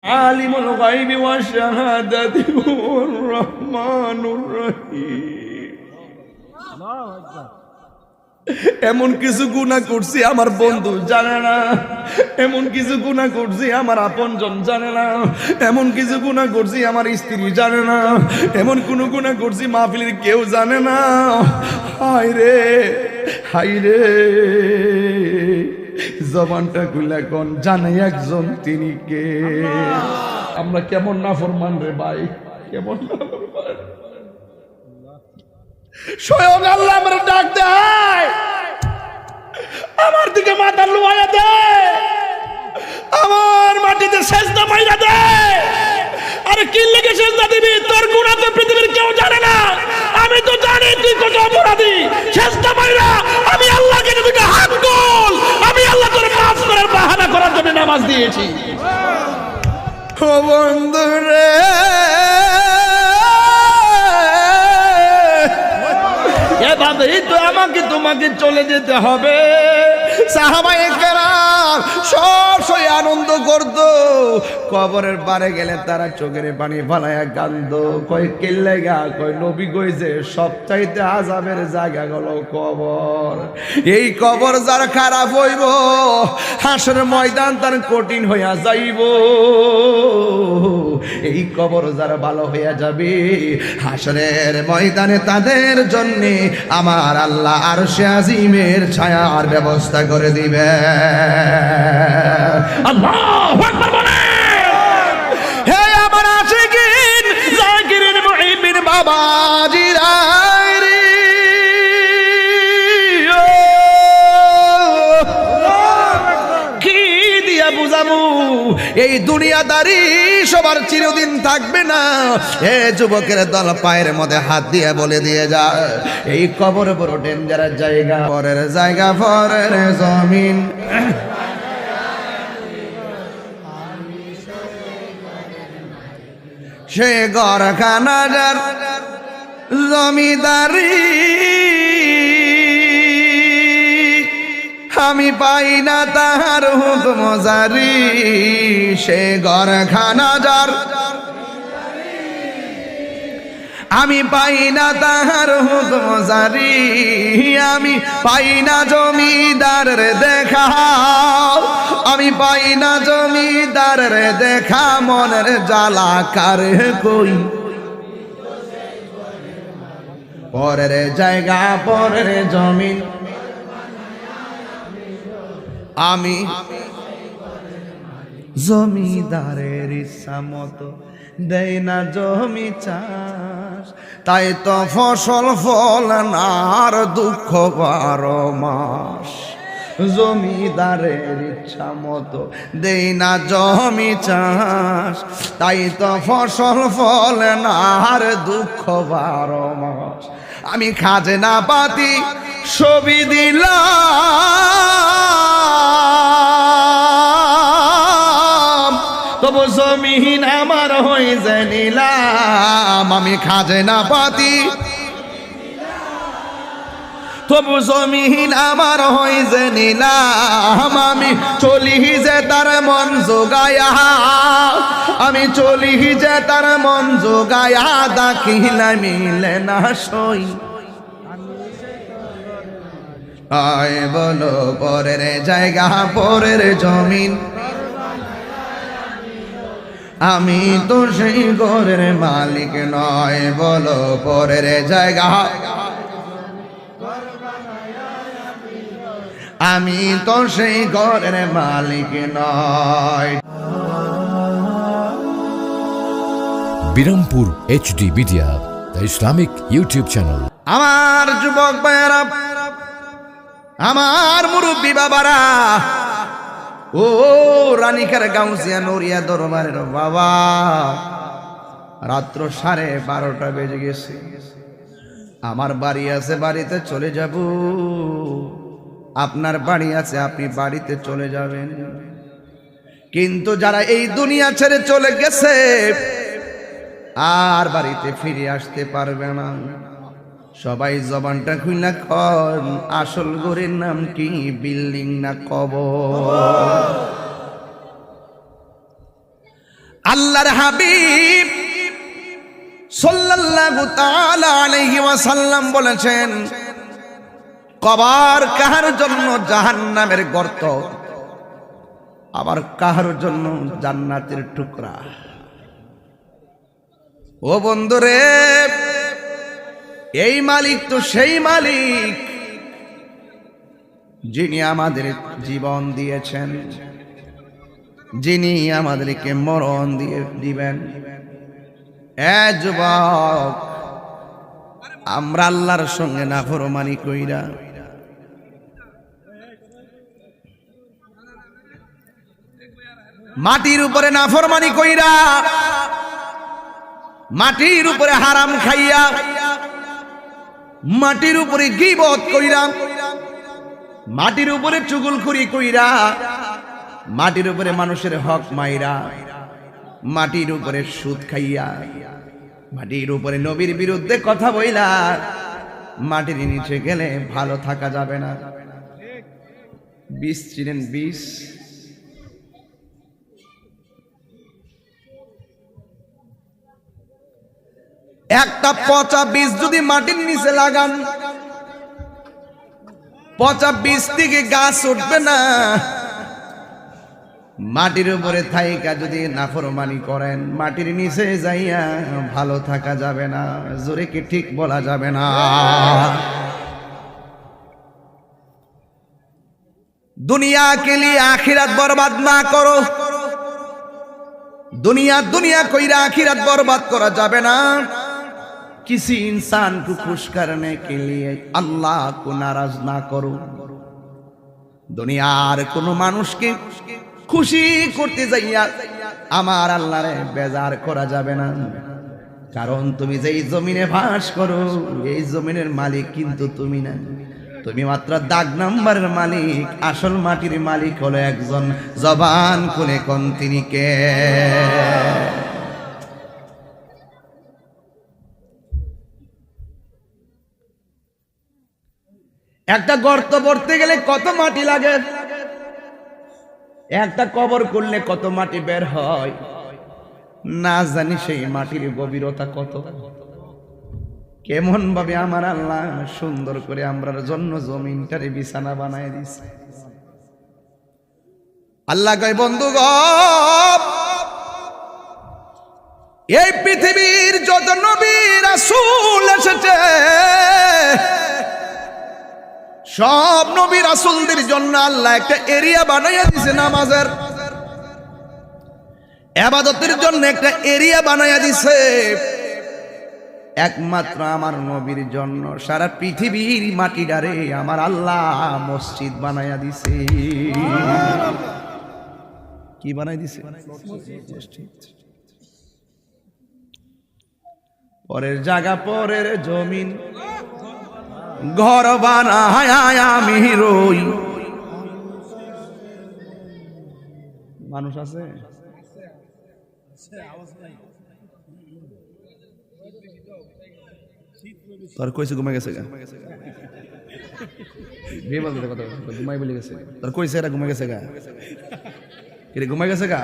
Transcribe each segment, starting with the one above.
আলিমুল গায়বি wash শাহাদাতি হুয়ার রহমানুর রহিম। এমন কিছু গুনাহ করছি আমার বন্ধু জানে না, এমন কিছু গুনাহ করছি আমার আপনজন জানে না, এমন কিছু গুনাহ করছি আমার স্ত্রী জানে না, এমন কোন গুনাহ করছি মাহফিলের কেউ জানে না। হায় রে হায় রে, জবানটা খুলে কোন জানে একজন, তিনি কে? আমরা কেমন নাফরমান রে ভাই, কেমন নাফরমান। স্বয়ং আল্লাহ আমার ডাক দেয়, আমার দিকে মাথা লুয়াইয়া দেয়, আমার মাটিতে সেজদা মাইরা দেয়। আরে কি লেগে সেজদা দিবি? তোর গুনাহ তো পৃথিবীর কেউ জানে না, আমি তো জানি তুই কত অপরাধী। সেজদা মাইরা আমি আল্লাহকে দুটো হাত গোল, আমি আল্লাহ তোর মাফ করার বাহানা করার জন্য নামাজ দিয়েছি। ও বন্ধু রে, এভাবেই তো আমাকে তোমাকে চলে যেতে হবে। সাহাবায়ে কেরাম সব সই আনন্দ করত, কবরের পারে গেলে তারা চোখের পানি ফালায়া কান্দ। কয় কেল্লে গা, কয় নবী কইছে সবচাইতে আযাবের জায়গা হলো কবর। এই কবর যার খারাপ হইব, হাসর ময়দান তার কঠিন হইয়া যাইব। এই কবর যারা ভালো হইয়া যাবে, হাসরের ময়দানে তাদের জন্য আমার আল্লাহ আরশে আজিমের ছায়ার ব্যবস্থা করে দিবে। আল্লাহু আকবার বলেন। হে আমার আশিকিন জাকিরিন মুহিবিন বাবাজিরা, কি দিয়া বুঝাবো এই দুনিয়াদারি সবার চিরদিন থাকবে না। এ যুবকের দল পায়ের মধ্যে হাত দিয়ে বলে দিয়ে যা, এই কবর বড় ডেঞ্জারাস জায়গা, পরের জায়গা পরের জমিন। সে ঘরখানা যার জমিদারি, আমি পাই না তাহার হুকুম জারি। সে ঘরখানা যার, আমি পাই না তাহার হুকুম জারি। আমি পাই না জমিদারের দেখা, আমি পাই না জমিদারের দেখা। মনের জ্বালা কারে কই, পরের জায়গা পরের জমিন। আমি জমিদারের ইচ্ছা মতো দেয় না জমি চাষ, তাই তো ফসল ফল না আর দুঃখ 12 মাস। জমিদারের ইচ্ছা মতো দেই না জমি চাষ, তাই তো ফসল ফল না আর দুঃখ 12 মাস। আমি খাজনা পাতি ছবি দিলাম, তবু জমিন আমার হয়ে যায় নিলাম। আমি খাজনা পাতি, তবু জমিন আমার হয়ে যে নিলাম। আমি চলি যে তার মন জোগায়া, আমি চলি যে তার মন জোগায়া। দাখিলা মিলে না সই, আয় বলো পরের জায়গা পরের জমিন। আমি তো সেই ঘরের মালিক নয়, বলো পরের জায়গা। আমি তো সেই ঘরের মালিক নয়। Birampur HD media, the Islamic YouTube channel. আমার যুবক ভাইয়েরা, আমার মুরব্বী বাবারা, ও রানীকার গাউসিয়া নড়িয়া দরবারের বাবা, রাত্র 12:30 বেজে গেছে। আমার বাড়ি আছে, বাড়িতে চলে যাব। আপনার বাড়ি আছে, আপনি বাড়িতে চলে যাবেন। কিন্তু যারা এই দুনিয়া ছেড়ে চলে গেছে আর বাড়িতে ফিরে আসতে পারবে না, সবাই জবানটা খুইলা কন, আসল ঘরের নাম কি, বিল্ডিং না কবর? আল্লাহর হাবিব সাল্লাল্লাহু তাআলা আলাইহি ওয়াসাল্লাম বলেছেন, কবর কাহার জন্য জাহান্নামের গর্ত, আবার কাহার জন্য জান্নাতের টুকরা। ও বন্ধুরে, এই মালিক তো সেই মালিক যিনি আমাদের জীবন দিয়েছেন, যিনি আমাদেরকে মরণ দিয়ে দিবেন। এ যুবক, আমরা আল্লাহর সঙ্গে নাফরমানি কইরা মাটির উপরে নাফরমানি কইরা, মাটির উপরে হারাম খাইয়া, মাটির উপরে গীবত কইরা, মাটির উপরে চুগলখড়ি কইরা, মাটির উপরে মানুষের হক মাইরা, মাটির উপরে সুদ খাইয়া, মাটির উপরে নবীর বিরুদ্ধে কথা বইলা, মাটির নিচে গেলে ভালো থাকা যাবে না। বিষ চিনেন? বিষ, একটা পচা বীজ যদি মাটির নিচে লাগান, পচা বীজ থেকে গাছ উঠবে না। মাটির উপরে থাইকা যদি নাফরমানি করেন, মাটির নিচে যাইয়া ভালো থাকা যাবে না। জোরে কি ঠিক বলা যাবে না? দুনিয়া কে লিয়ে আখিরাত বরবাদ না করো। दुनिया दुनिया कोई आखिरत बर्बाद करा जाबे ना। किसी इंसान को खुश करने के लिए अल्लाह को नाराज ना करो। दुनियार कोनो मानुष के खुशी करते जाइया आमार आल्लाह रे बेजार करा जाबे ना। कारण तुमी जेई जमीने बास करो এই জমিনের মালিক কিন্তু তুমি না, তুমি মাত্র দাগ নাম্বারের মালিক। আসল মাটির মালিক হলো একজন, জবান খুলে কোন তিনি কে? একটা গর্ত ভরতে গেলে কত মাটি লাগে, একটা কবর করলে কত মাটি বের হয় না জানি। সেই মাটির গভীরতা কত, কেমন ভাবে আমার আল্লাহ সুন্দর করে আমরার জন্য জমিনটারে বিছানা বানায় দিছে। আল্লাহ কয় বন্ধুগণ, এই পৃথিবীর যত নবী রাসূল এসেছে সব নবী রাসূলদের জন্য আল্লাহ একটা এরিয়া বানাইয়া দিছে, নামাজের ইবাদতের জন্য একটা এরিয়া বানাইয়া দিছে। একমাত্র আমার নবীর জন্য সারা পৃথিবীর মাটিটারে আমার আল্লাহ মসজিদ বানাইয়া দিছে। কি বানাই দিছে? মসজিদ। পরের জায়গা পরের জমিন ঘর বানায় আমি রই। মানুষ আছে তোর কইছে ঘুমাই গেছে গা, ঘুমাই বলে গেছে তোর কইছে এরা ঘুমাই গেছে গা। কিরে ঘুমাই গেছে গা?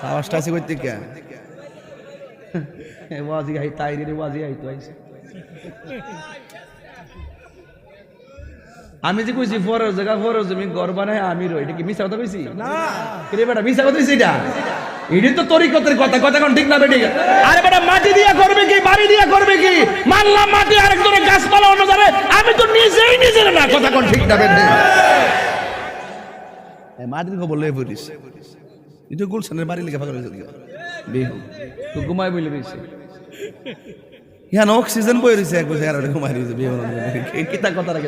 আওয়াজটা আছে কইতে কে? ওয়াজি আই তাই রে, ওয়াজি আই তো আইছে। আমি যে কইছি ফরজ জায়গা ফরজ জমি ঘর বানায় আমি রই, এটা কি মিছা কথা কইছি? না কিরে বেটা, মিছা কথা কইছি এটা? এটি তো তরিকতের কথা, কথা কোন ঠিক না বেটি? আরে বেটা মাটি দিয়া করবে কি, বাড়ি দিয়া করবে কি? মানলাম মাটি আরেকজনের গাছপালা অন্য যাবে, আমি তো নিজেই নিজের না, কথা কোন ঠিক না বেটি? মাটির খবর লয়ে পড়িস, এটা গুলশানের বাড়ি লেখা ফাঁকা বেহু তো ঘুমাই বলে রয়েছে। হ্যাঁ অক্সিজেন বই রয়েছে এক বছর ঘুমাই রয়েছে। কিতা কথা রাখে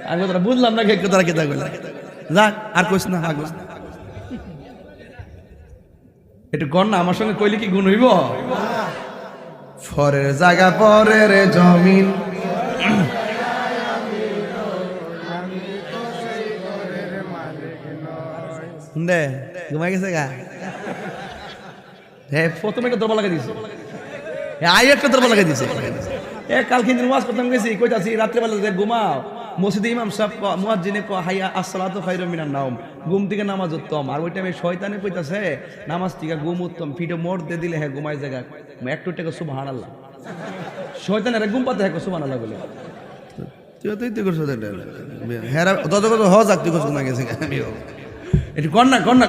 আমি কথা বুঝলাম না, কথা রাখে যাক আর কইস না। একটু কর না, আমার সঙ্গে কইলে কি গুণ হইব? ফরের জায়গা পরের জমিন দে ঘুমাই গেছে গা। হ্যাঁ প্রথমে একটা দরবার লাগাই দিছে, আই একটা দরবার লাগাই দিছে। কালকে ওয়াজ করতাম গেছি, কইতাছি রাত্রেবেলা যে ঘুমাও মসজিদে ইমাম সাহেব মুয়াজ্জিনে কয় হাইয়া আসসালাতু খায়রুম মিনান নাওম, ঘুম থেকে নামাজ উত্তম। আর ওই টাইমে শয়তানে কইতাছে নামাজ থেকে ঘুম উত্তম, ফিটে মোড় দিয়ে দিলে হ্যাঁ ঘুমায় জায়গা একটু টাকা সুবহানাল্লাহ। শয়তানের ঘুম পাতে হ্যাঁ সুবহানাল্লাহ বলে তুই করছো হ্যাঁ তত কত হ যাক তুই করছো না গেছে একটু কর না